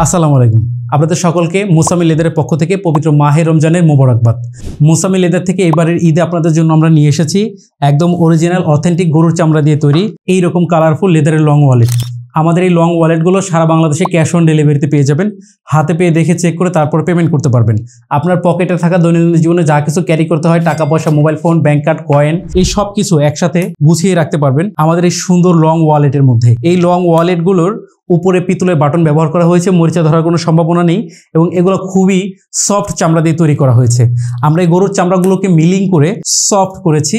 আসসালামু আলাইকুম। আপনাদের সকলকে মুসামি লেদারের পক্ষ থেকে পবিত্র মাহে রমজানের মোবারকবাদ। মুসামি লেদার থেকে এবারের ঈদে আপনাদের জন্য আমরা নিয়ে এসেছি একদম অরিজিনাল অথেন্টিক গরুর চামড়া দিয়ে তৈরি এই রকম কালারফুল লেদারের লং ওয়ালেট। আমাদের এই লং ওয়ালেটগুলো সারা বাংলাদেশে ক্যাশ অন ডেলিভারিতে পেয়ে যাবেন। হাতে পেয়ে দেখে চেক করে তারপর পেমেন্ট করতে পারবেন। আপনার পকেটে থাকা দৈনন্দিন জীবনে যা কিছু ক্যারি করতে হয়, টাকা পয়সা, mobile phone, bank card, coin, এই সব কিছু একসাথে গুছিয়ে রাখতে পারবেন আমাদের এই সুন্দর লং ওয়ালেটের মধ্যে। এই লং ওয়ালেটগুলোর উপরে পিতলের বাটন ব্যবহার করা হয়েছে, মরিচা ধরার কোনো সম্ভাবনা নেই এবং এগুলো খুবই সফট চামড়া দিয়ে তৈরি করা হয়েছে। আমরা এই গরুর চামড়াগুলোকে মিলিং করে সফট করেছি,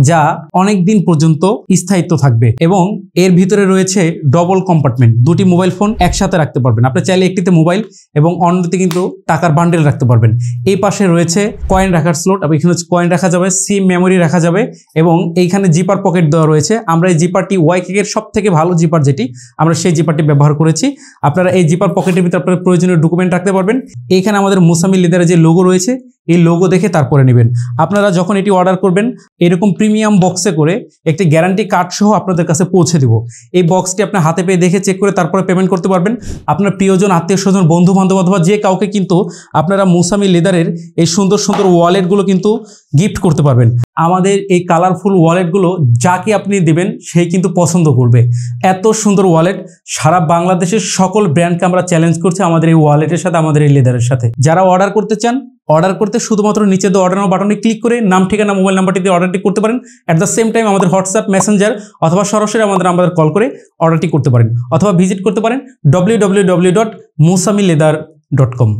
যা অনেক দিন পর্যন্ত স্থায়িত্ব থাকবে এবং এর ভিতরে রয়েছে ডবল কম্পার্টমেন্ট। দুটি মোবাইল ফোন একসাথে রাখতে পারবেন। আপনি চাইলে একটিতে মোবাইল এবং অন্যটিতে কিন্তু টাকার বান্ডেল রাখতে পারবেন। এই পাশে রয়েছে কয়েন রাখার স্লট, এখানে কয়েন রাখা যাবে, সিম মেমোরি রাখা যাবে এবং এইখানে জিপার পকেট দেওয়া রয়েছে। আমরা এই জিপারটি ওয়াইকের সব থেকে ভালো জিপার, যেটি আমরা সেই জিপারটি ব্যবহার করেছি। আপনারা এই জিপার পকেটের ভিতরে আপনার প্রয়োজনীয় ডকুমেন্ট রাখতে পারবেন। এইখানে আমাদের মুসামি লেদারের যে লোগো রয়েছে, এই লোগো দেখে তারপরে নেবেন। আপনারা যখন এটি অর্ডার করবেন, এরকম প্রিমিয়াম বক্সে করে একটি গ্যারান্টি কার্ড সহ আপনাদের কাছে পৌঁছে দেব। এই বক্সটি আপনি হাতে পেয়ে দেখে চেক করে তারপরে পেমেন্ট করতে পারবেন। আপনার প্রিয়জন, আত্মীয় স্বজন, বন্ধু বান্ধব অথবা যে কাউকে কিন্তু আপনারা মুসামি লেদারের এই সুন্দর সুন্দর ওয়ালেটগুলো কিন্তু গিফট করতে পারবেন। আমাদের এই কালারফুল ওয়ালেটগুলো যাকে আপনি দেবেন সেই কিন্তু পছন্দ করবে। এত সুন্দর ওয়ালেট সারা বাংলাদেশের সকল ব্র্যান্ডকে আমরা চ্যালেঞ্জ করছি আমাদের এই ওয়ালেটের সাথে, আমাদের এই লেদারের সাথে। যারা অর্ডার করতে চান, অর্ডার করতে শুধুমাত্র নিচে দেওয়া অর্ডার নাও বাটনে ক্লিক করে নাম, ঠিকানা, মোবাইল নাম্বারটি দিয়ে অর্ডারটি করতে পারেন। অ্যাট দ্য সেম টাইম আমাদের হোয়াটসঅ্যাপ, মেসেঞ্জার অথবা সরাসরি আমাদের কল করে অর্ডারটি করতে পারেন অথবা ভিজিট করতে পারেন www.musamileather.com।